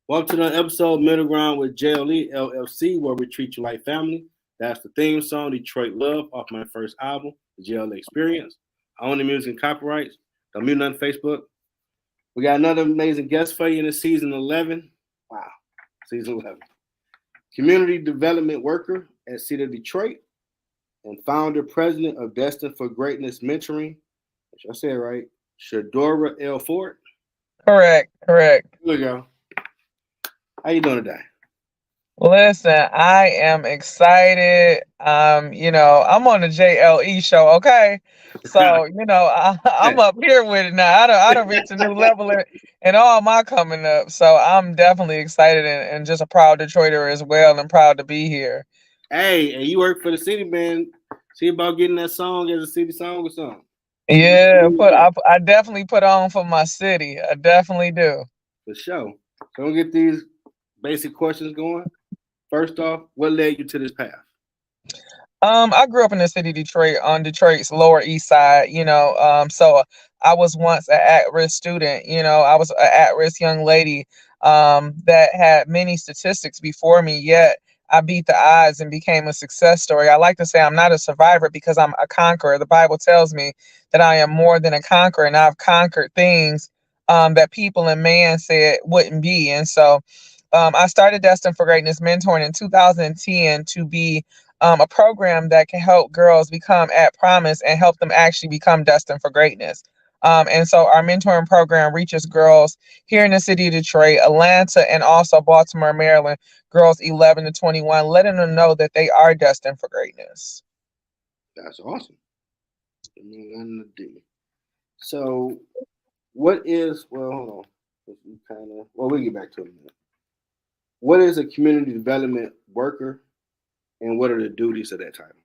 Welcome to another episode of Middle Ground with JLE, L.L.C, where we treat you like family. That's the theme song, Detroit Love, off my first album, the JLE Experience. I own the music and copyrights. Don't mute nothing Facebook. We got another amazing guest for you in the season 11. Wow, season 11. Community development worker at City of Detroit and founder president of Destined for Greatness Mentoring. Which I said right, Shadora L. Ford. Correct. Here we go. How you doing today? Listen, I am excited. I'm on the JLE show, okay? So, I'm up here with it now. I don't reach a new level in all my coming up. So I'm definitely excited and just a proud Detroiter as well and proud to be here. Hey, and you work for the city, man. See about getting that song as a city song or something. Yeah, I definitely put on for my city. I definitely do. For sure. So we'll get these basic questions going. First off, what led you to this path? I grew up in the city of Detroit on Detroit's Lower East Side, so I was once an at-risk student, I was an at-risk young lady that had many statistics before me, yet I beat the odds and became a success story. I like to say I'm not a survivor because I'm a conqueror. The Bible tells me that I am more than a conqueror and I've conquered things that people and man said wouldn't be. And so I started Destined for Greatness mentoring in 2010 to be a program that can help girls become at promise and help them actually become destined for greatness. And so our mentoring program reaches girls here in the city of Detroit, Atlanta, and also Baltimore, Maryland, girls 11 to 21, letting them know that they are destined for greatness. That's awesome. So, what is, well, hold on. We'll get back to it in a minute. What is a community development worker and what are the duties of that title?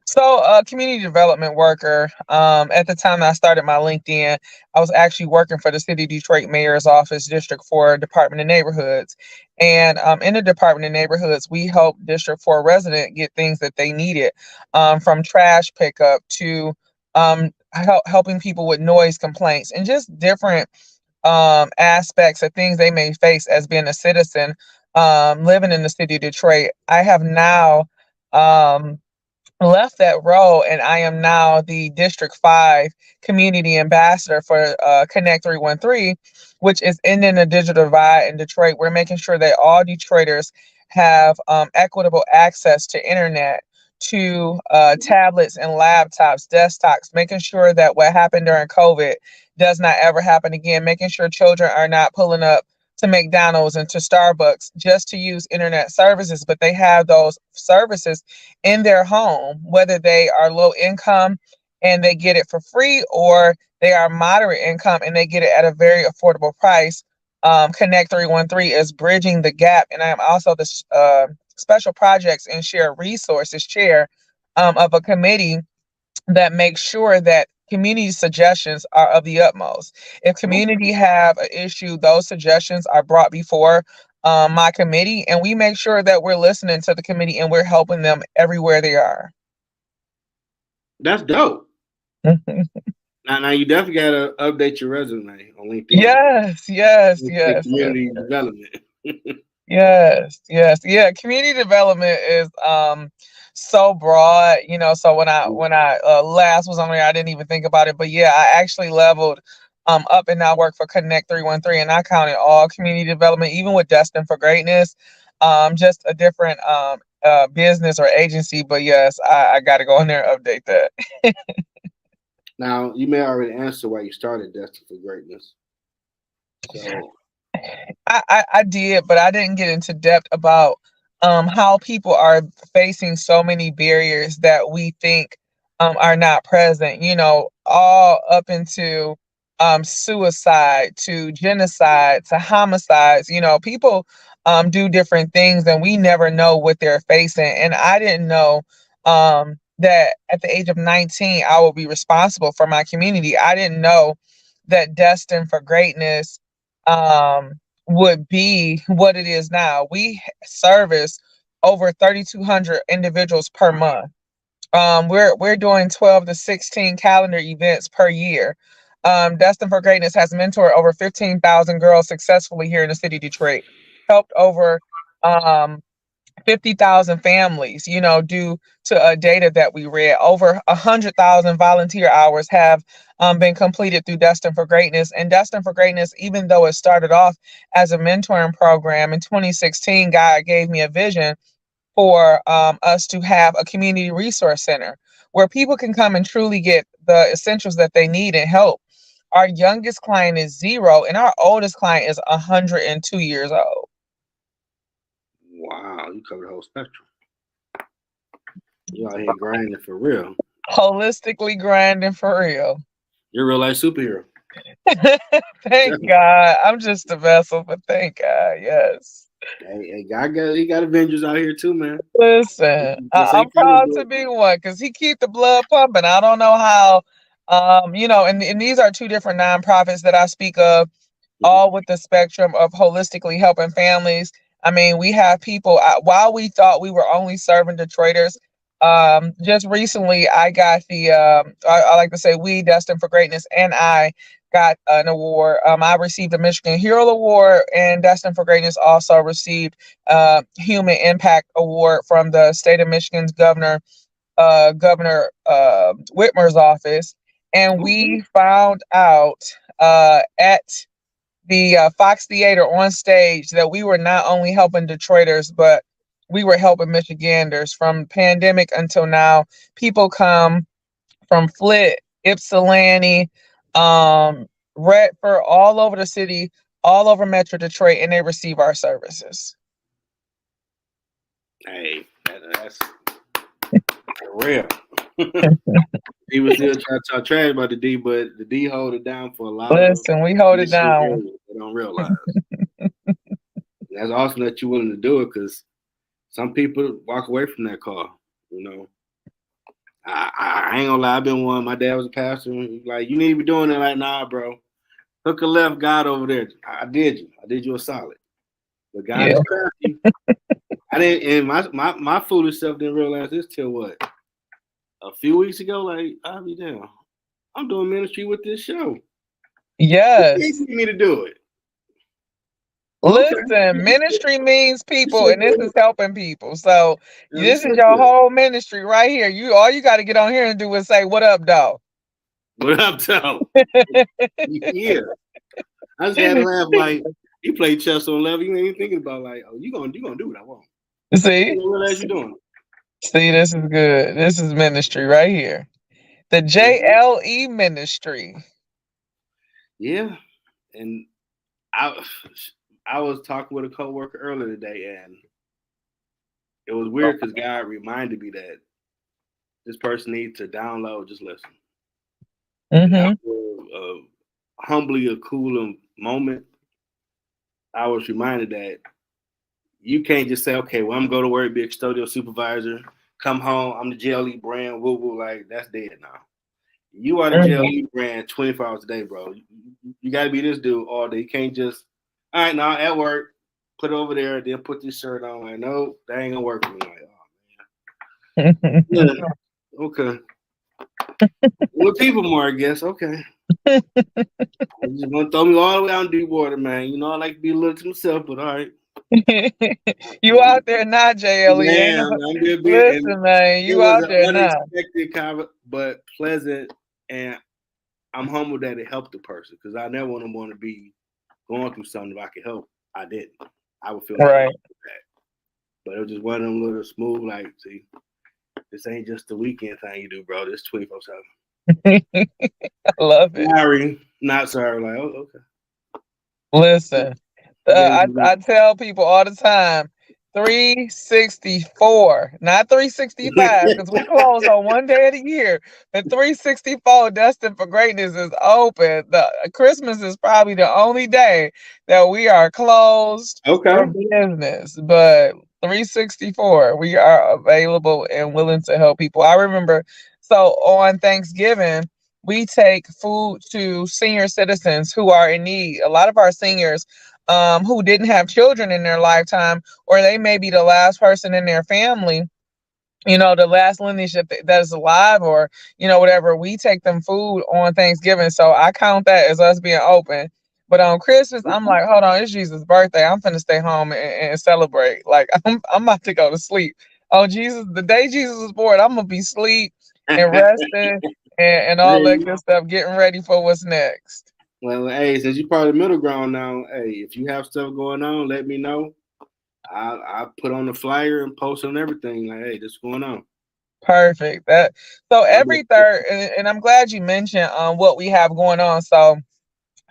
So, community development worker. At the time I started my LinkedIn, I was actually working for the City of Detroit Mayor's Office, District 4, Department of Neighborhoods. And in the Department of Neighborhoods, we help District 4 resident get things that they needed, from trash pickup to helping people with noise complaints and just different aspects of things they may face as being a citizen living in the city of Detroit. I have now. Um, Left that role and I am now the District 5 community ambassador for Connect 313, which is ending the digital divide in Detroit. We're making sure that all Detroiters have equitable access to internet, to tablets and laptops, desktops, making sure that what happened during COVID does not ever happen again, making sure children are not pulling up to McDonald's and to Starbucks just to use internet services, but they have those services in their home, whether they are low income and they get it for free, or they are moderate income and they get it at a very affordable price. Connect 313 is bridging the gap, and I am also the special projects and shared resources chair of a committee that makes sure that community suggestions are of the utmost. If community have an issue, those suggestions are brought before my committee, and we make sure that we're listening to the committee and we're helping them everywhere they are. That's dope. Now you definitely got to update your resume on LinkedIn. Yes. Community development. Yes. Yeah, community development is so broad, so when I last was on there, I didn't even think about it. But yeah, I actually leveled up and now work for Connect 313, and I counted all community development, even with Destined for Greatness. Just a different business or agency. But yes, I gotta go in there and update that. Now you may already answer why you started Destined for Greatness. So I did, but I didn't get into depth about how people are facing so many barriers that we think are not present, all up into suicide, to genocide, to homicides. People do different things and we never know what they're facing. And I didn't know that at the age of 19, I will be responsible for my community. I didn't know that Destined for Greatness um, would be what it is now. We service over 3,200 individuals per month. We're doing 12 to 16 calendar events per year. Destined for Greatness has mentored over 15,000 girls successfully here in the city of Detroit. helped over um 50,000 families, due to data that we read. Over 100,000 volunteer hours have been completed through Destined for Greatness. And Destined for Greatness, even though it started off as a mentoring program in 2016, God gave me a vision for us to have a community resource center where people can come and truly get the essentials that they need and help. Our youngest client is 0, and our oldest client is 102 years old. Wow, you cover the whole spectrum. You out here grinding for real. Holistically grinding for real. You're a real life superhero. Thank God. I'm just a vessel, but thank God. Yes. Hey, he got Avengers out here too, man. Listen, This I'm ain't comic proud to book. be one because he keep the blood pumping. I don't know how, and these are two different nonprofits that I speak of, Mhm. all with the spectrum of holistically helping families. I mean, we have people, while we thought we were only serving Detroiters, just recently I got I like to say we, Destined for Greatness, and I got an award. I received the Michigan Hero Award, and Destined for Greatness also received Human Impact Award from the state of Michigan's Governor Whitmer's office. And Okay. we found out at the Fox Theater on stage that we were not only helping Detroiters, but we were helping Michiganders from pandemic until now. People come from Flit, Ypsilanti, Redford, all over the city, all over Metro Detroit, and they receive our services. Hey, that's real. He was still trying to talk trash about the D, but the D hold it down for a lot of Listen, we hold it Michigan down. areas. They don't realize. And that's awesome that you're willing to do it because some people walk away from that call. You know, I ain't gonna lie. I've been one. My dad was a pastor. Like, you need to be doing it. Like, nah, bro. Hook a left, God over there. I did you. I did you a solid. But God Yeah. is crafty. I didn't, and my foolish self didn't realize this till what? A few weeks ago. Like, I'll be down. I'm doing ministry with this show. You can't Yes. get me to do it. Okay. Listen, ministry means You people, said and this is helping people. So you this is said your that. whole ministry right here. All you got to get on here and do is say, "What up, dog?" What up, Tom? Yeah. I just had to laugh like you play chess on level. You ain't even thinking about like, oh, you gonna do what I want. You See, don't realize you're doing see, this is good. This is ministry right here. The it. Mhm. JLE ministry. Yeah. And I I was talking with a coworker earlier today, and it was weird because God reminded me that this person needs to download, just listen. And Mm-hmm. after humbly a cool moment, I was reminded that you can't just say, okay, well, I'm going to go to work, be a custodial supervisor, come home, I'm the JLE brand, woo woo, like that's dead now. You are the Mm-hmm. JLE brand 24 hours a day, bro. You got to be this dude all day. You can't just, all right, now at work, put it over there, then put this shirt on. Like, no, that ain't gonna work for me. Like, oh man, yeah, okay. With people more, I guess. Okay, I'm just gonna throw me all the way out in deep water, man. You know, I like to be a little to myself, but all right. You out there now, JLE? Ain't Man, no, I'm being big, and listen, man. it You was out an there now. unexpected but pleasant, and I'm humbled that it helped the person because I never want to be going through something if I could help. I didn't. I would feel like Right. that, but it was just one of them little smooth, like, see, this ain't just the weekend thing you do, bro. This 24/7. I love it. Sorry, not sorry. Like, oh, okay. Listen, What day is I tell people all the time, 364, not 365, because we it? close on one day of the year. The 364 Destined for Greatness is open. The Christmas is probably the only day that we are closed for Okay. business, but 364, we are available and willing to help people. I remember, so on Thanksgiving, we take food to senior citizens who are in need. A lot of our seniors who didn't have children in their lifetime, or they may be the last person in their family, the last lineage that is alive, or whatever. We take them food on Thanksgiving, so I count that as us being open. But on Christmas, I'm like, hold on, it's Jesus' birthday. I'm finna stay home and celebrate. Like I'm about to go to sleep. Oh Jesus, the day Jesus was born, I'm gonna be asleep and resting and all that Hey, good stuff, getting ready for what's next. well, hey, since you're part of the middle ground now, hey, if you have stuff going on, let me know. I put on the flyer and post on everything. Like, hey, this is going on. Perfect. That so I'm every third, and I'm glad you mentioned what we have going on. So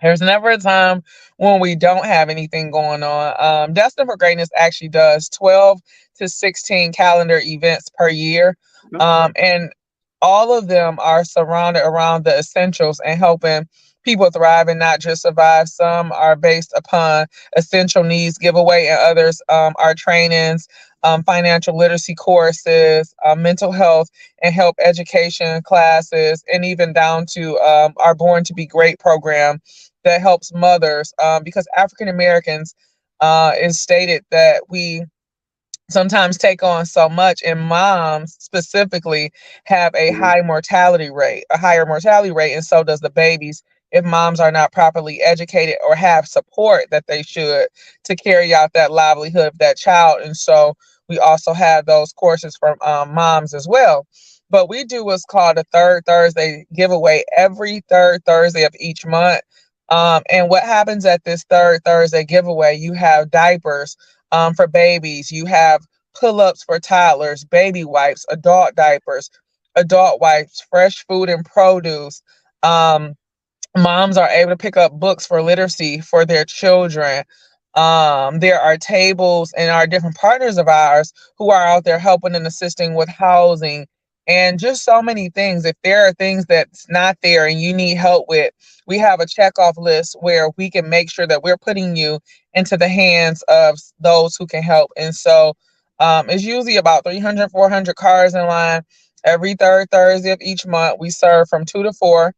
there's never a time when we don't have anything going on. Destined for Greatness actually does 12 to 16 calendar events per year. And all of them are surrounded around the essentials and helping people thrive and not just survive. Some are based upon essential needs giveaway, and others are trainings, financial literacy courses, mental health and help education classes, and even down to our Born to Be Great program that helps mothers because African Americans is stated that we sometimes take on so much, and moms specifically have a higher mortality rate, and so does the babies if moms are not properly educated or have support that they should to carry out that livelihood of that child. And so we also have those courses for moms as well. But we do what's called a third Thursday giveaway every third Thursday of each month. And what happens at this third Thursday giveaway, you have diapers for babies, you have pull-ups for toddlers, baby wipes, adult wipes, fresh food and produce. Um, Moms are able to pick up books for literacy for their children. There are tables and our different partners of ours who are out there helping and assisting with housing and just so many things. If there are things that's not there and you need help with, we have a checkoff list where we can make sure that we're putting you into the hands of those who can help. And so it's usually about 300, 400 cars in line every third Thursday of each month. We serve from 2 to 4.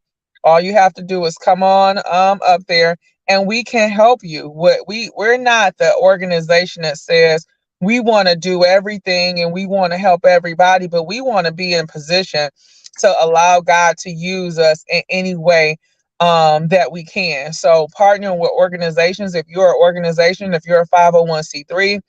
All you have to do is come on up there and we can help you. We're not the organization that says we want to do everything and we want to help everybody, but we want to be in position to allow God to use us in any way that we can. So partnering with organizations, if you're an organization, if you're a 501c3,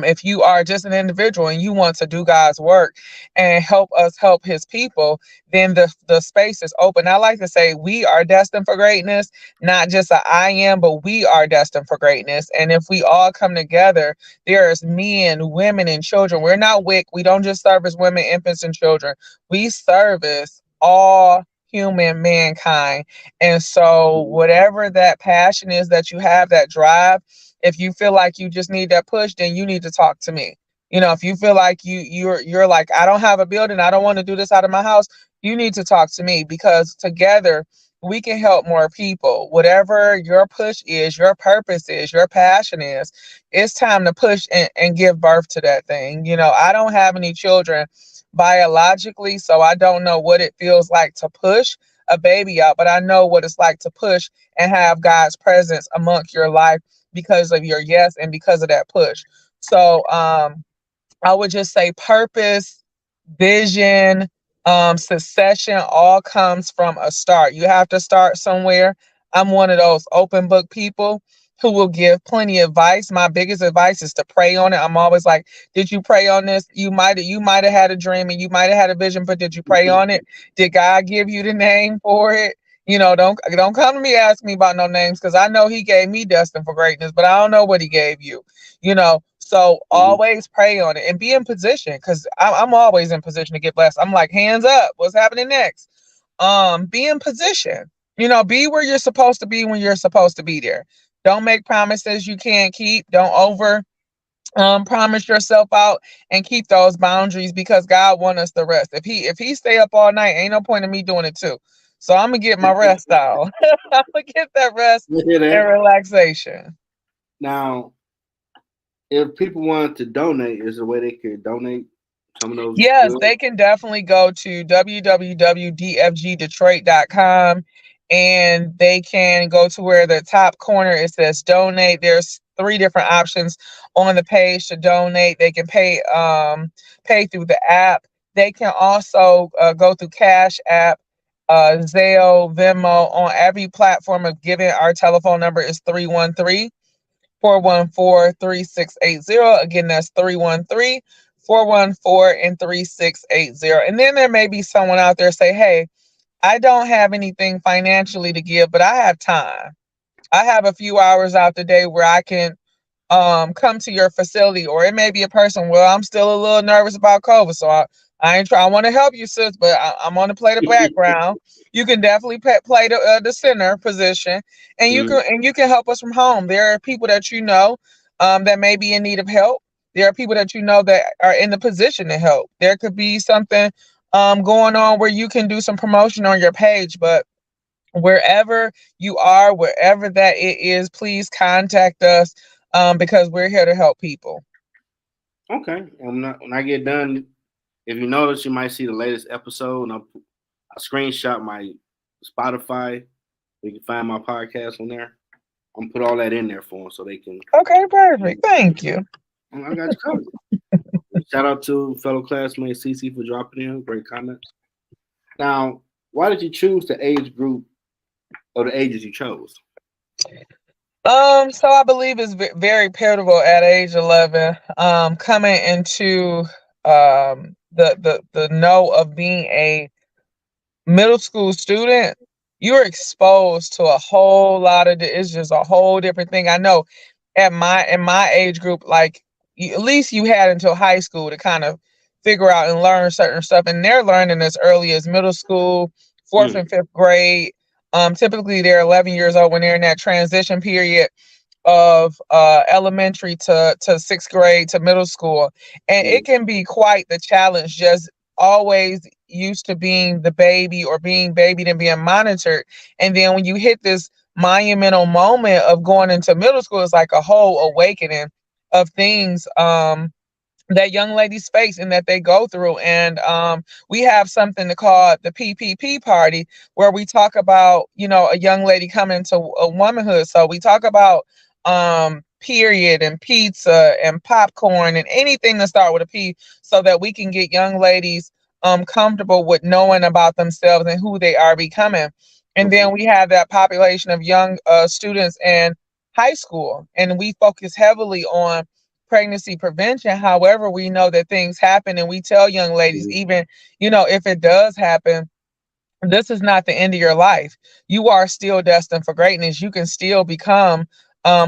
if you are just an individual and you want to do God's work and help us help his people, then the space is open. I like to say we are destined for greatness, not just a I am, but we are destined for greatness. And if we all come together, there's men, women, and children. We're not WIC. We don't just service women, infants, and children. We service all human mankind. And so whatever that passion is that you have, that drive, if you feel like you just need that push, then you need to talk to me. You know, if you feel like you're like, I don't have a building, I don't want to do this out of my house, you need to talk to me because together we can help more people. Whatever your push is, your purpose is, your passion is, it's time to push and give birth to that thing. You know, I don't have any children biologically, so I don't know what it feels like to push a baby out, but I know what it's like to push and have God's presence amongst your life because of your yes and because of that push. So I would just say purpose, vision, succession all comes from a start. You have to start somewhere. I'm one of those open book people who will give plenty of advice. My biggest advice is to pray on it. I'm always like, did you pray on this? You might have had a dream and you might have had a vision, but did you pray on it? Did God give you the name for it? You know, don't come to me ask me about no names because I know he gave me destined for greatness, but I don't know what he gave you. You know, so always pray on it and be in position because I'm always in position to get blessed. I'm like, hands up, what's happening next? Be in position. You know, be where you're supposed to be when you're supposed to be there. Don't make promises you can't keep. Don't over promise yourself out and keep those boundaries because God wants us to rest. If he stay up all night, ain't no point in me doing it too. So I'm gonna get my rest out. I'm gonna get that rest You hear and that? relaxation. Now, if people wanted to donate, is there a way they could donate some of those Yes, goods? they can definitely go to www.dfgdetroit.com and they can go to where the top corner it says donate. There's three different options on the page to donate. They can pay through the app. They can also go through Cash App Zelle, Venmo, on every platform of giving. Our telephone number is 313-414-3680. Again, that's 313-414 and 3680. And then there may be someone out there say, hey, I don't have anything financially to give, but I have time. I have a few hours out the day where I can come to your facility. Or it may be a person, well, I'm still a little nervous about COVID, so I ain't trying. I want to help you, sis, but I'm going to play the background. You can definitely play the center position, and Mhm. you can help us from home. There are people that you know that may be in need of help. There are people that you know that are in the position to help. There could be something going on where you can do some promotion on your page. But wherever you are, wherever that it is, please contact us, because we're here to help people. Okay. And when I get done, if you notice, you might see the latest episode, and I screenshot my Spotify. You can find my podcast on there. I'm gonna put all that in there for them so they can. Okay, perfect. Thank you. I got you covered. Shout out to fellow classmate CC for dropping in. Great comments. Now, why did you choose the age group or the ages you chose? So I believe it's very pivotal at age 11, coming into the know of being a middle school student. You're exposed to a whole lot of it's just a whole different thing. I know at my in my age group, like at least you had until high school to kind of figure out and learn certain stuff, and they're learning as early as middle school, fourth Mm, and fifth grade. Typically they're 11 years old when they're in that transition period of elementary to sixth grade to middle school. And mm, it can be quite the challenge, just always used to being the baby or being babied and being monitored. And then when you hit this monumental moment of going into middle school, it's like a whole awakening of things that young ladies face and that they go through. And we have something to call the PPP party, where we talk about, a young lady coming into a womanhood. So we talk about period and pizza and popcorn and anything to start with a P, so that we can get young ladies comfortable with knowing about themselves and who they are becoming. And okay. then we have that population of young students in high school, and we focus heavily on pregnancy prevention. However, we know that things happen, and we tell young ladies, Mhm. even, if it does happen, this is not the end of your life. You are still destined for greatness. You can still become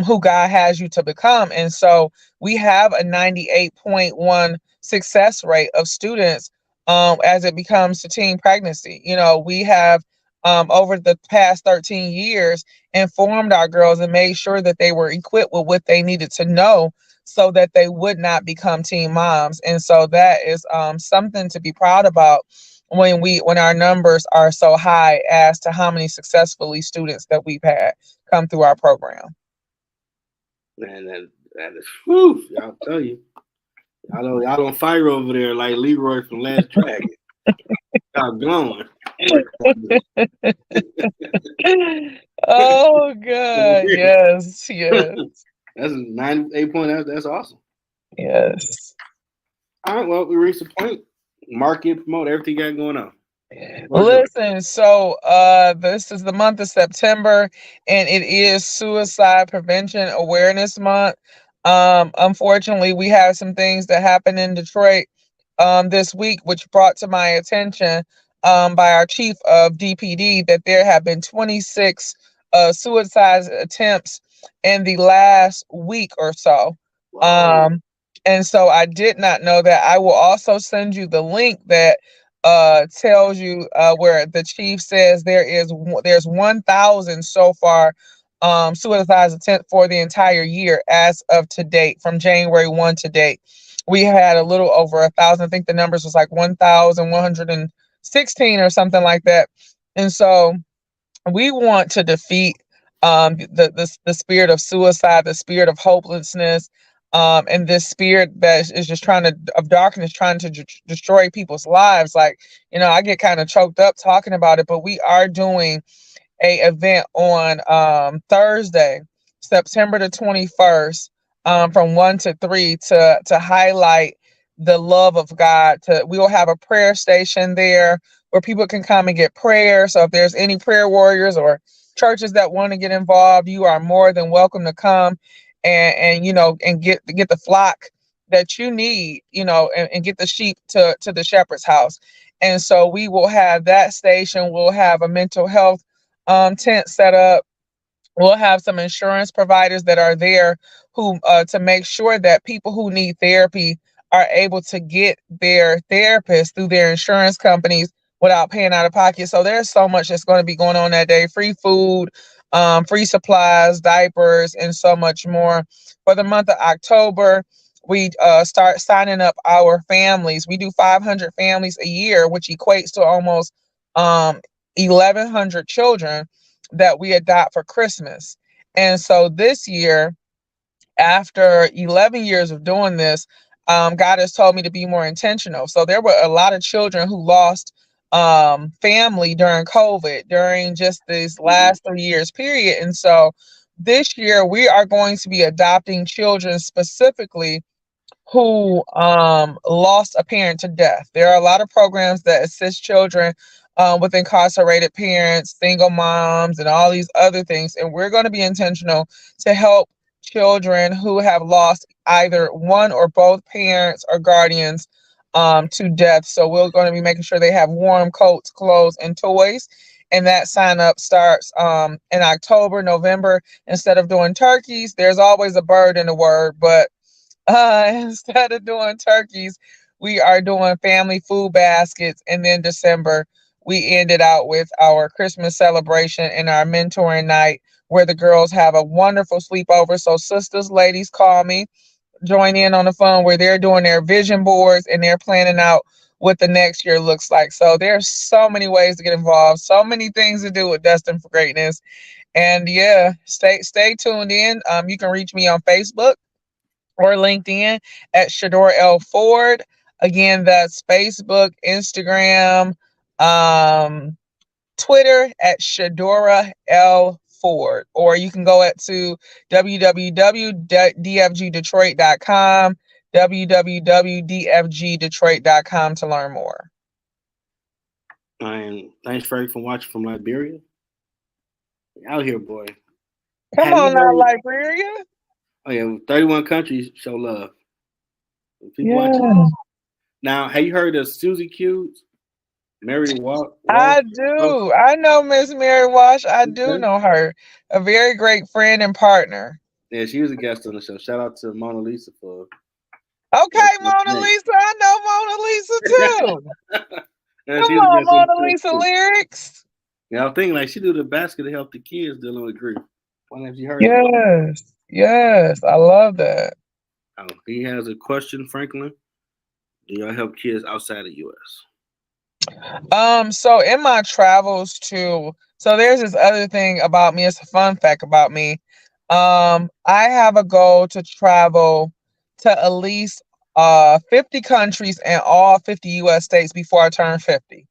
who God has you to become. And so we have a 98.1 success rate of students as it becomes to teen pregnancy. We have over the past 13 years informed our girls and made sure that they were equipped with what they needed to know so that they would not become teen moms. And so that is something to be proud about when our numbers are so high as to how many successfully students that we've had come through our program. Man, that is whew, I'll tell you. Y'all on fire over there like Leroy from Last Dragon. Y'all glowing. Oh god, yes, yes, That's 98 point. That's awesome. yes. All right, well, we reached the point. Market, promote everything you got going on. What's yours? Listen, so this is the month of September, and it is Suicide Prevention Awareness Month. Unfortunately, we have some things that happened in Detroit this week, which brought to my attention by our chief of DPD that there have been 26 suicide attempts in the last week or so. Wow. Um, and so I did not know that. I will also send you the link that tells you where the chief says there's 1,000 so far suicide attempt for the entire year as of to date, from January 1 to date. We had a little over 1,000. I think the numbers was like 1,116 or something like that. And so we want to defeat the spirit of suicide, the spirit of hopelessness, and this spirit that is just of darkness, trying to destroy people's lives. Like, I get kind of choked up talking about it, but we are doing a event on Thursday, September the 21st, from 1 to 3, to highlight the love of God. We will have a prayer station there where people can come and get prayer. So if there's any prayer warriors or churches that want to get involved, you are more than welcome to come and and get the flock that you need, and get the sheep to the shepherd's house. And so we will have that station. We'll have a mental health tent set up. We'll have some insurance providers that are there who to make sure that people who need therapy are able to get their therapist through their insurance companies without paying out of pocket. So there's so much that's going to be going on that day: free food, free supplies, diapers, and so much more. For the month of October, we start signing up our families. We do 500 families a year, which equates to almost 1,100 children that we adopt for Christmas. And so this year, after 11 years of doing this, God has told me to be more intentional. So there were a lot of children who lost family during COVID, during just this last 3 years period. And so this year, we are going to be adopting children specifically who lost a parent to death. There are a lot of programs that assist children with incarcerated parents, single moms, and all these other things. And we're going to be intentional to help children who have lost either one or both parents or guardians to death. So we're going to be making sure they have warm coats, clothes, and toys. And that sign up starts in October, November. Instead of doing turkeys, there's always a bird in the word, but instead of doing turkeys, we are doing family food baskets. And then December, we ended out with our Christmas celebration and our mentoring night where the girls have a wonderful sleepover. So sisters, ladies, call me, join in on the fun where they're doing their vision boards and they're planning out what the next year looks like. So there's so many ways to get involved, so many things to do with Destined for Greatness. And yeah, stay tuned in. You can reach me on Facebook or LinkedIn at Shadora L Ford. Again, that's Facebook, Instagram, um, Twitter at Shadora L Ford. Or you can go to www.dfgdetroit.com, www.dfgdetroit.com to learn more. And thanks, Frank, for watching from Liberia. Out here, boy. Come Have you on now, heard? Liberia. Oh yeah, 31 countries show love. Keep Yeah, watching. Now, have you heard of Susie Q's? Mary Walsh? I do. I know Miss Mary Wash. I do know her. A very great friend and partner. Yeah, she was a guest on the show. Shout out to Mona Lisa for Okay, Mona Lisa. I know Mona Lisa too. and Come she was a on, guest on the Mona show Lisa too. lyrics. Yeah, I'm thinking like she do the basket to help the kids dealing with grief. Wonder if you heard of it. Yes, I love that. Oh, he has a question, Franklin. Do y'all help kids outside the U.S.? So in my travels too, so there's this other thing about me. It's a fun fact about me. I have a goal to travel to at least 50 countries and all 50 US states before I turn 50.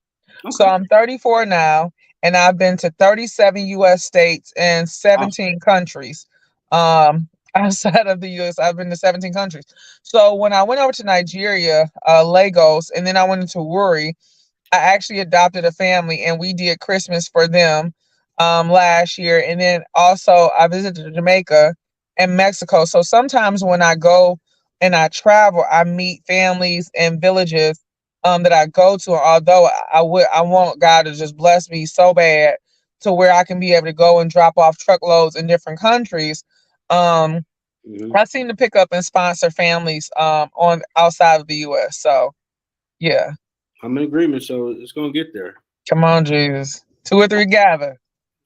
So Okay. I'm 34 now, and I've been to 37 US states and Awesome. 17 countries. Outside of the US, I've been to 17 countries. So when I went over to Nigeria, Lagos, and then I went into Wuri, I actually adopted a family and we did Christmas for them last year. And then also I visited Jamaica and Mexico. So sometimes when I go and I travel, I meet families and villages that I go to. Although I want God to just bless me so bad to where I can be able to go and drop off truckloads in different countries. Um, Mm-hmm. I seem to pick up and sponsor families on outside of the US. So yeah. I'm in agreement, so it's gonna get there. Come on, Jesus. Two or three gather.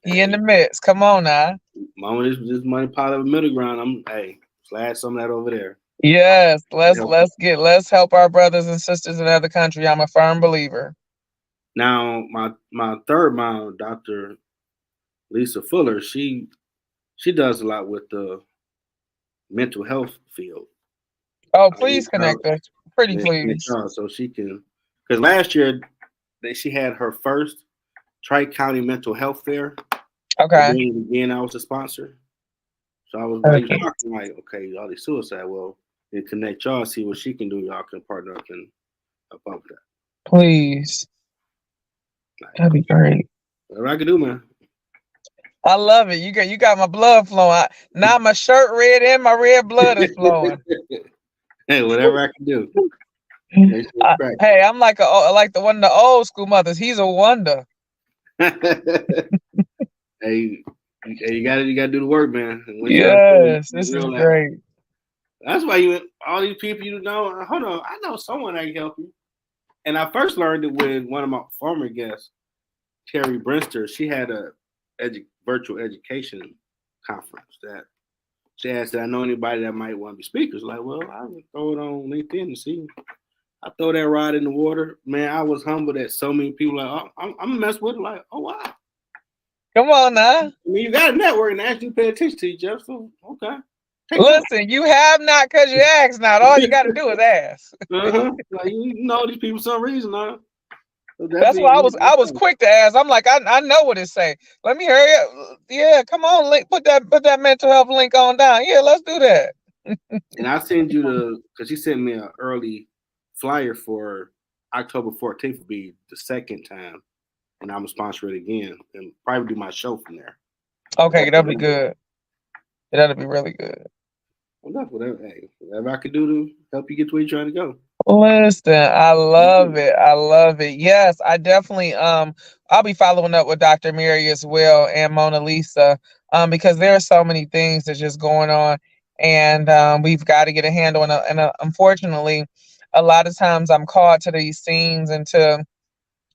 He in the Hey, midst. Come on now. mama, this money pot of middle ground. Slash some of that over there. Yes, let's Help. let's help our brothers and sisters in other country. I'm a firm believer. Now, my third mom, Dr. Lisa Fuller, she does a lot with the mental health field. Oh, I mean, please connect us. Pretty please. so she can, because last year she had her first Tri-County Mental Health Fair. And Okay. then again, I was a sponsor. So I was Perfect. talking like, okay, all these suicide. Well, then connect y'all, see what she can do. Y'all can partner up and help out with that. Please. Like, That'd be great. whatever I can do, man. I love it. You got my blood flowing. Now my shirt red and my red blood is flowing. Hey, whatever I can do. Make sure it's crack. Hey, I'm like the one of the old school mothers. He's a wonder. Hey, you gotta do the work, man. And once you start doing it, Yes, you this is will that. great. That's why all these people you know. Hold on, I know someone that can help you. And I first learned it with one of my former guests, Terry Brinster. She had a virtual education conference that she asked, "Did I know anybody that might want to be speakers?" Like, well, I would throw it on LinkedIn and see. I throw that rod in the water, man. I was humbled that so many people like, oh, I'm gonna mess with it. Like, oh wow. Come on now. I mean, you got a network and actually pay attention to each other. So okay, take that. Listen, you have not because you asked not. All you got to do is ask. Like you know these people for some reason, huh? So That's definitely, why I was quick to ask. I'm like, I know what it say. Let me hurry up. Yeah, come on, link. Put that mental health link on down. Yeah, let's do that. and I send you because he sent me an early flyer for October 14th will be the second time, and I'm gonna sponsor it again and probably do my show from there. Okay, that'll be good. That'll be really good. Well, whatever I could do to help you get to where you're trying to go. Listen, I love it. I love it. Yes, I definitely I'll be following up with Dr. Mary as well and Mona Lisa because there are so many things that's just going on and we've got to get a handle and unfortunately a lot of times I'm called to these scenes and to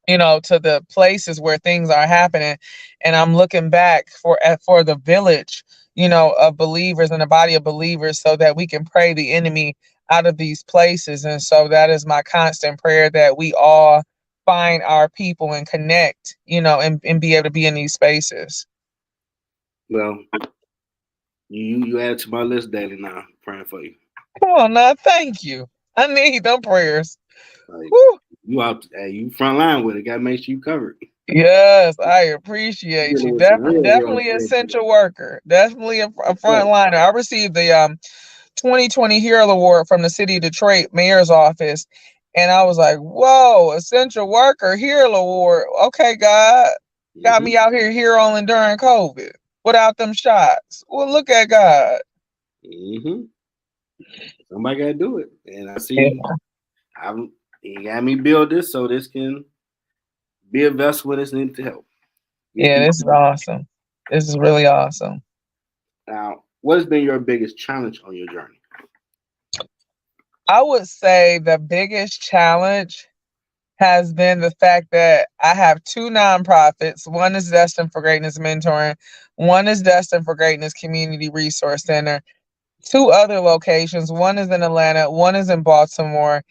the places where things are happening and I'm looking back for the village of believers and a body of believers so that we can pray the enemy out of these places. And so that is my constant prayer, that we all find our people and connect, and be able to be in these spaces. Well, you add to my list daily now. Praying for you. Come on now, thank you. I need them prayers. Like Woo. you out, hey, you front line with it. Got to make sure you covered. Yes, I appreciate Dealing you. with some real Definitely things. essential worker. Definitely a Yeah. front liner. I received the 2020 Hero Award from the City of Detroit Mayor's Office. And I was like, whoa, Essential Worker Hero Award. Okay, God. Got Mm-hmm. me out here heroing during COVID without them shots. Well, look at God. Mm-hmm. Somebody got to do it. And I Yeah, see you got me build this so this can be a vessel when it's needed to help. Get yeah, people. this is awesome. This is really awesome. Now, what has been your biggest challenge on your journey? I would say the biggest challenge has been the fact that I have two nonprofits. One is Destined for Greatness Mentoring, one is Destined for Greatness Community Resource Center, two other locations. One is in Atlanta, one is in Baltimore.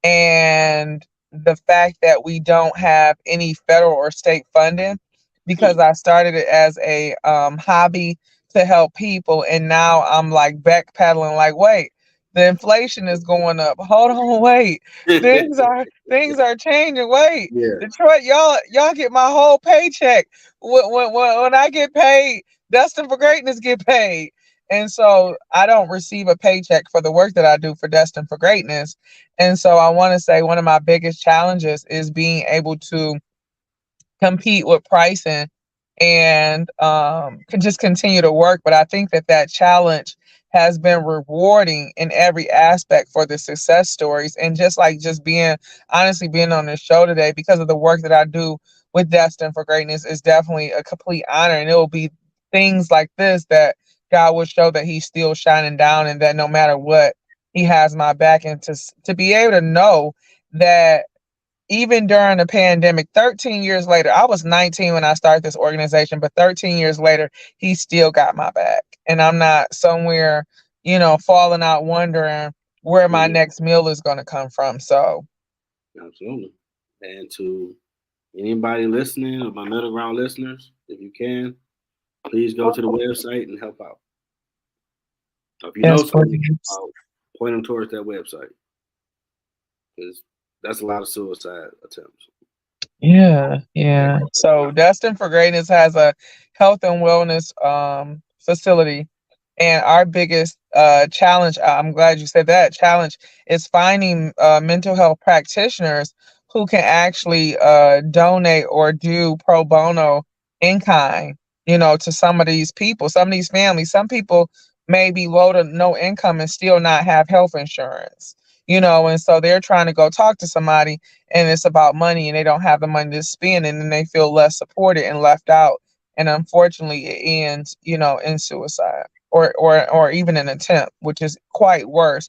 And the fact that we don't have any federal or state funding, because I started it as a hobby to help people, and now I'm like backpedaling, like, wait, the inflation is going up. Hold on, wait, things are changing. Wait, Yeah. Detroit, y'all get my whole paycheck. When I get paid, Destin for Greatness get paid. And so I don't receive a paycheck for the work that I do for Destin for Greatness. And so I want to say one of my biggest challenges is being able to compete with pricing and can just continue to work. But I think that challenge has been rewarding in every aspect for the success stories. And just being honestly being on this show today because of the work that I do with Destin for Greatness is definitely a complete honor. And it will be things like this that God will show that he's still shining down and that no matter what, he has my back. And to be able to know that even during the pandemic, 13 years later, I was 19 when I started this organization, but 13 years later, he still got my back. And I'm not somewhere, falling out wondering where my Yeah, next meal is going to come from. So, absolutely. And to anybody listening, or my middle ground listeners, if you can, please go to the website and help out. If you know yes, someone, please. point them towards that website because that's a lot of suicide attempts. Yeah, yeah. So Destin for Greatness has a health and wellness facility. And our biggest challenge, I'm glad you said that challenge, is finding mental health practitioners who can actually donate or do pro bono in kind, to some of these people, some of these families. Some people may be low to no income and still not have health insurance, and so they're trying to go talk to somebody, and it's about money, and they don't have the money to spend, and then they feel less supported and left out. And unfortunately, it ends, in suicide or even an attempt, which is quite worse.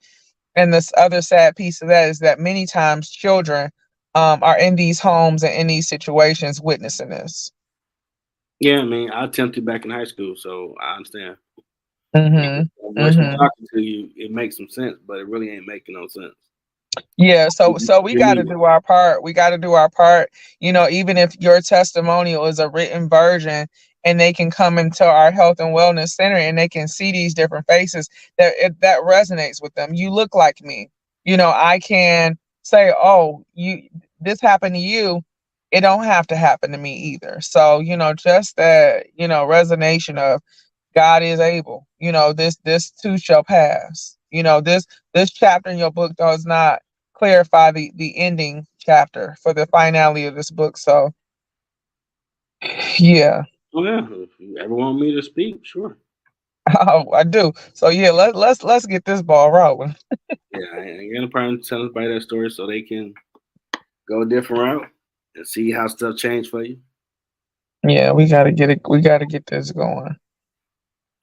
And this other sad piece of that is that many times children are in these homes and in these situations witnessing this. Yeah, I mean, I attempted back in high school, so I understand. Mm-hmm. Once we Mm-hmm. talking to you, it makes some sense, but it really ain't making no sense. Yeah, so we You got to need it. do our part. We got to do our part. Even if your testimonial is a written version, and they can come into our health and wellness center and they can see these different faces that resonates with them. You look like me. I can say, "Oh, this happened to you. It don't have to happen to me either." So, just that, resonation of God is able. This too shall pass. This chapter in your book does not clarify the ending chapter for the finality of this book. So yeah, Oh yeah, if you ever want me to speak, sure. I do. So yeah, let's get this ball rolling. Yeah, I ain't gonna probably tell everybody that story so they can go a different route and see how stuff changed for you. Yeah, we gotta get it. We gotta get this going.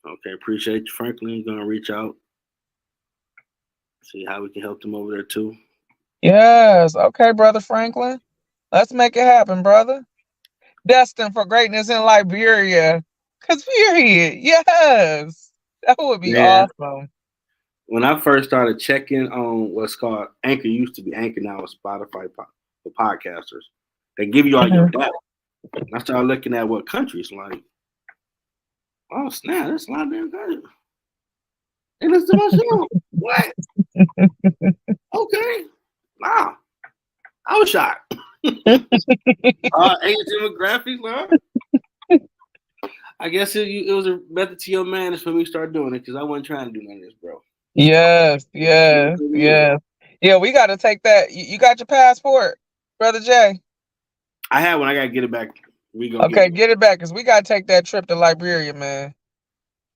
Okay, appreciate you, Franklin. Gonna reach out, see how we can help them over there too. Yes. Okay, brother Franklin. Let's make it happen, brother. Destined for greatness in Liberia. Cause period. Yes. That would be Yeah, awesome. when I first started checking on what's called Anchor, used to be Anchor, now it's Spotify for podcasters. They give you all your Mhm. data. And I started looking at what countries like. Oh snap, that's a lot of damn countries. They listen to my show. What? Okay. Wow. I was shocked. Age demographics, huh? I guess it was a method to your madness for me to start doing it because I wasn't trying to do none of this, bro. Yes, Never yes, could be me. yes. Yeah, we got to take that. You got your passport, brother Jay? I had one. I gotta get it back. We go get Okay, it. get it back because we got to take that trip to Liberia, man.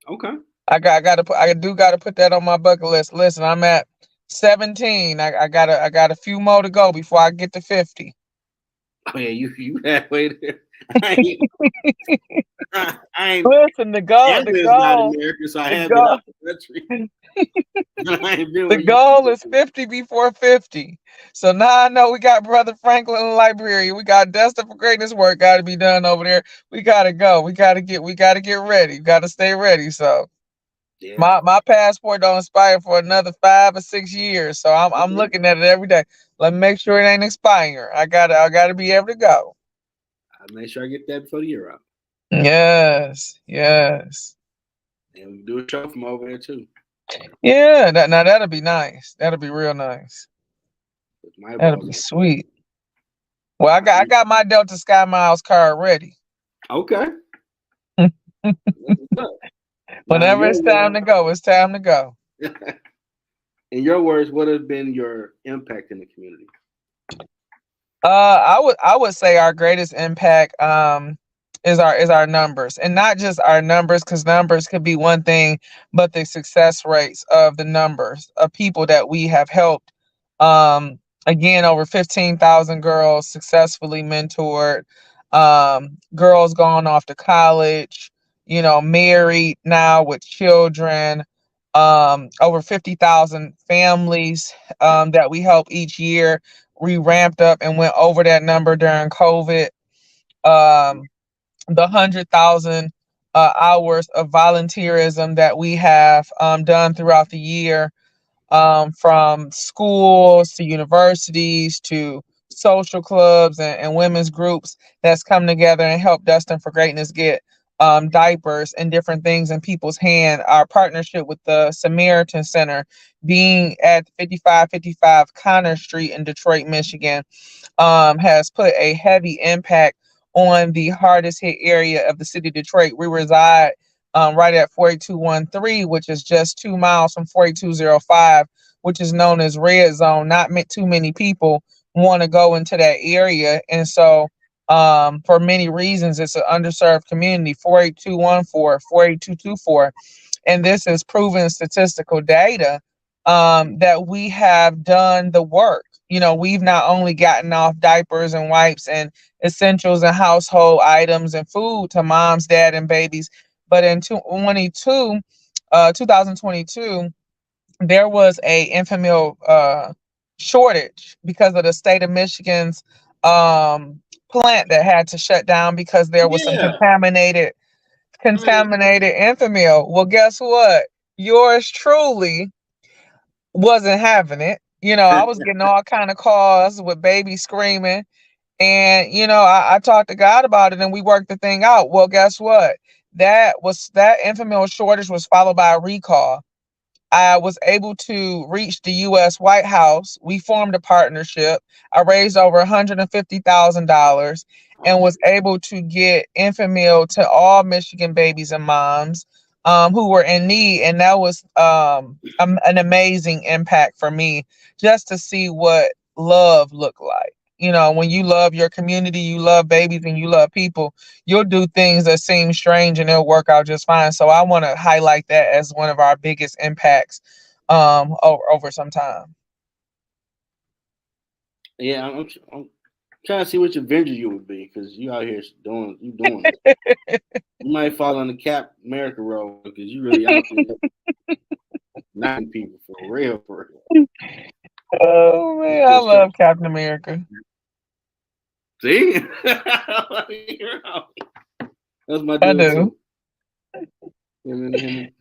Okay. I got to put that on my bucket list. Listen, I'm at 17. I got a few more to go before I get to 50. Oh yeah, you halfway there. I ain't. I ain't. Listen, Canada is not America, so I the have been out goal, the country. I ain't been the where you think goal it is is. 50 before 50. So now I know we got Brother Franklin in Liberia. We got Destined for Greatness work got to be done over there. We got to go. We got to get ready. We got to stay ready. So Yeah. my passport don't expire for another 5 or 6 years. So I'm Okay. looking at it every day. Let me make sure it ain't expiring. I gotta be able to go. I make sure I get that before the year out, Yes, yes. and we can do a show from over there too. Yeah, that'll be nice. That'll be real nice. With my That'll balls be on. sweet. Well, All I right. got my Delta Sky Miles card ready. Okay. That's what's up. Now, in Whenever your it's time words, to go, it's time to go. in your words, what has been your impact in the community? I would say our greatest impact is our numbers, and not just our numbers, because numbers could be one thing, but the success rates of the numbers of people that we have helped. Again, over 15,000 girls successfully mentored. Girls gone off to college, married now with children. Over 50,000 families that we help each year. We ramped up and went over that number during COVID. Um, the 100,000 hours of volunteerism that we have done throughout the year, from schools to universities to social clubs and women's groups that's come together and helped Destin for Greatness get diapers and different things in people's hand. Our partnership with the Samaritan Center, being at 5555 Connor Street in Detroit, Michigan, has put a heavy impact on the hardest hit area of the city of Detroit. We reside right at 4213, which is just 2 miles from 4205, which is known as Red Zone. Not too many people want to go into that area. And so for many reasons, it's an underserved community. 48214, 48224, and this is proven statistical data that we have done the work. We've not only gotten off diapers and wipes and essentials and household items and food to moms, dad, and babies, but in 2022, there was a infant shortage because of the state of Michigan's um, plant that had to shut down because there was some Yeah. I mean, contaminated infant meal. Well, guess what? Yours truly wasn't having it. I was getting all kind of calls with babies screaming, and I talked to God about it, and we worked the thing out. Well, guess what? That infant meal shortage was followed by a recall. I was able to reach the U.S. White House. We formed a partnership. I raised over $150,000 and was able to get infant meal to all Michigan babies and moms who were in need. And that was an amazing impact for me, just to see what love looked like. When you love your community, you love babies, and you love people, you'll do things that seem strange and it'll work out just fine. So I want to highlight that as one of our biggest impacts over some time. yeah, I'm trying to see which Avenger you would be because you out here doing it. You might fall on the Cap America role because you really out there knocking people for real, for real. Oh That's man, I good stuff. love Captain America. See, that's my I dude do. too. Him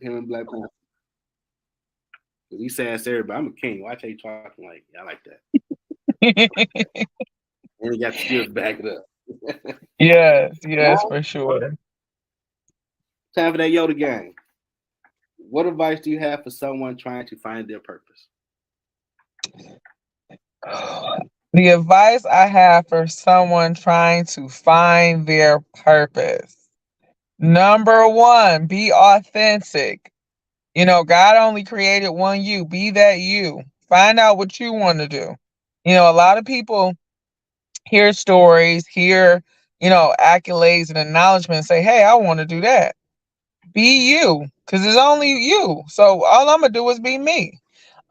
and Black Panther. 'Cause he says everybody, I'm a king. Watch how you talking like I like that. And he got the skills to back it up. Yes, yes, Now, for sure. time for that Yoda game. What advice do you have for someone trying to find their purpose? The advice I have for someone trying to find their purpose. Number one, be authentic. God only created one you. Be that you. Find out what you want to do. A lot of people hear stories, hear, accolades and acknowledgement, and say, hey, I want to do that. Be you, because it's only you. So all I'm gonna do is be me.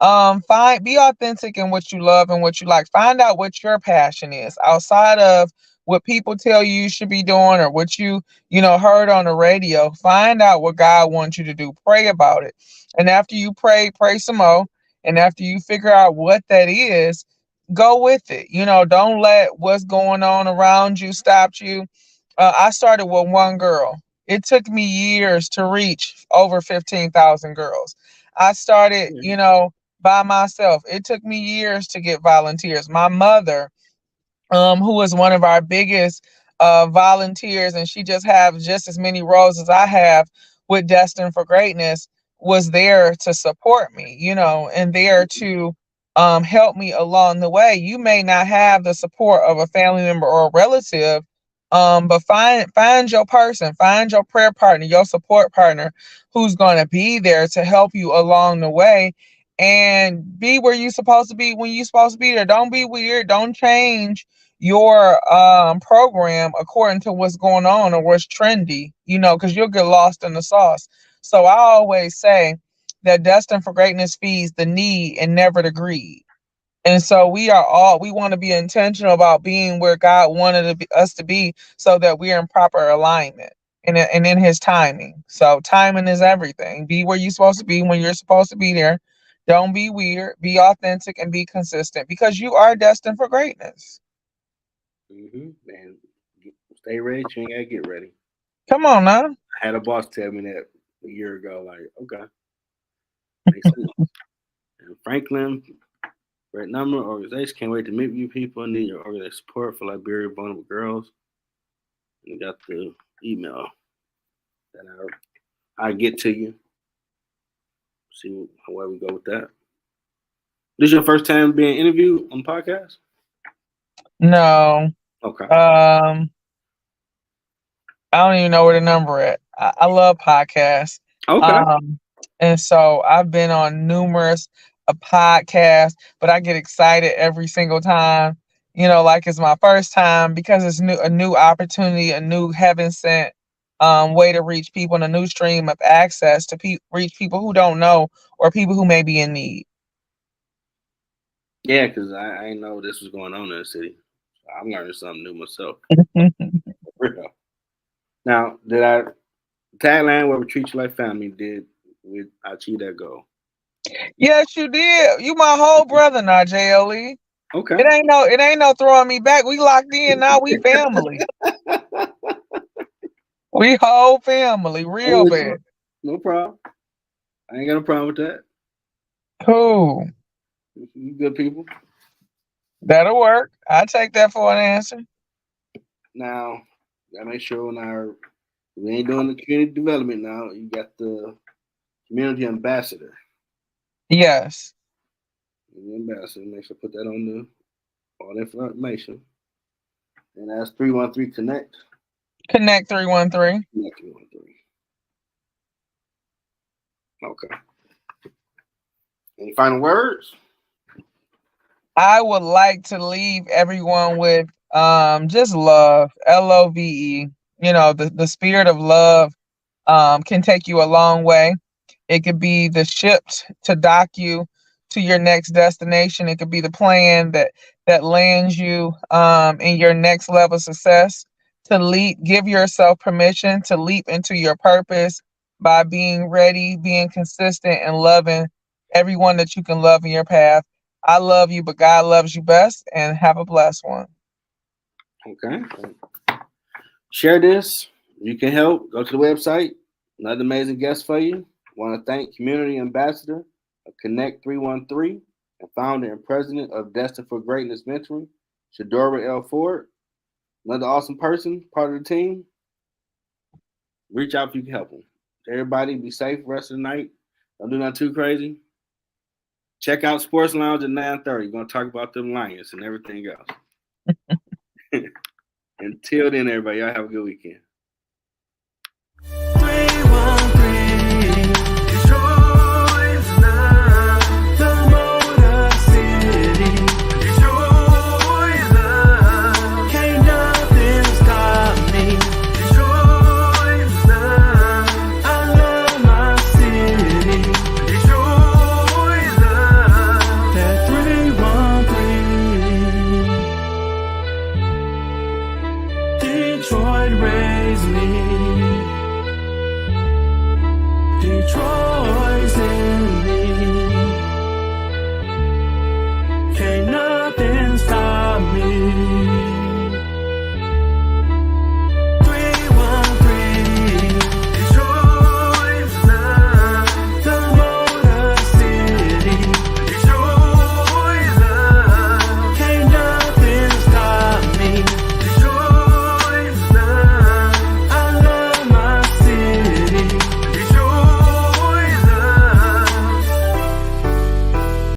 Be authentic in what you love and what you like. Find out what your passion is outside of what people tell you should be doing or what you heard on the radio. Find out what God wants you to do. Pray about it. And after you pray some more. And after you figure out what that is, go with it. Don't let what's going on around you stop you. I started with one girl. It took me years to reach over 15,000 girls. I started, Mhm. by myself. It took me years to get volunteers. My mother, who was one of our biggest volunteers, and she just have just as many roles as I have with Destined for Greatness, was there to support me, and there to help me along the way. You may not have the support of a family member or a relative, but find your person, find your prayer partner, your support partner, who's going to be there to help you along the way, and be where you're supposed to be when you're supposed to be there. Don't be weird. Don't change your program according to what's going on or what's trendy, because you'll get lost in the sauce. So I always say that Destined for Greatness feeds the need and never the greed. And so we want to be intentional about being where God wanted us to be, so that we're in proper alignment and in his timing. So timing is everything. Be where you're supposed to be when you're supposed to be there. Don't be weird, be authentic, and be consistent, because you are destined for greatness. Man, stay ready. You ain't gotta get ready. Come on now. I had a boss tell me that a year ago. Like, okay, makes sense. And Franklin, great number organization. Can't wait to meet you people. Need your organization support for Liberia vulnerable girls. And got the email that I get to you. See where we go with that. This is your first time being interviewed on the podcast? No. Okay. Um, I don't even know where the number at. I love podcasts. Okay. Um, and so I've been on numerous podcasts, but I get excited every single time. like it's my first time because it's a new opportunity, a new heaven sent way to reach people and a new stream of access to reach people who don't know or people who may be in need. Yeah, because I didn't know this was going on in the city. I'm learning something new myself. For real. Now, did I tagline where we treat you like family? Did we achieve that goal? Yes, you did. You my whole brother now, JLE. Okay. It ain't no throwing me back. We locked in now. We family. We whole family, I'm real with you. bad. No problem. I ain't got no problem with that. Cool. You good people. That'll work. I take that for an answer. Now, gotta make sure when we ain't doing the community development now. You got the community ambassador. Yes. The ambassador. Make sure I put that on all the information. And that's 313 Connect. Connect 313. Connect 313. Okay. Any final words? I would like to leave everyone with just love. LOVE. The spirit of love can take you a long way. It could be the ship to dock you to your next destination. It could be the plan that lands you in your next level of success. To leap, give yourself permission to leap into your purpose by being ready, being consistent, and loving everyone that you can love in your path. I love you, but God loves you best, and have a blessed one. Okay. Share this. You can help. Go to the website. Another amazing guest for you. Want to thank Community Ambassador of Connect 313 and founder and president of Destined for Greatness Mentoring, Shadora L. Ford. Another awesome person, part of the team. Reach out if you can help them. Everybody be safe rest of the night. Don't do nothing too crazy. Check out Sports Lounge at 9:30. We're going to talk about them Lions and everything else. Until then, everybody, y'all have a good weekend.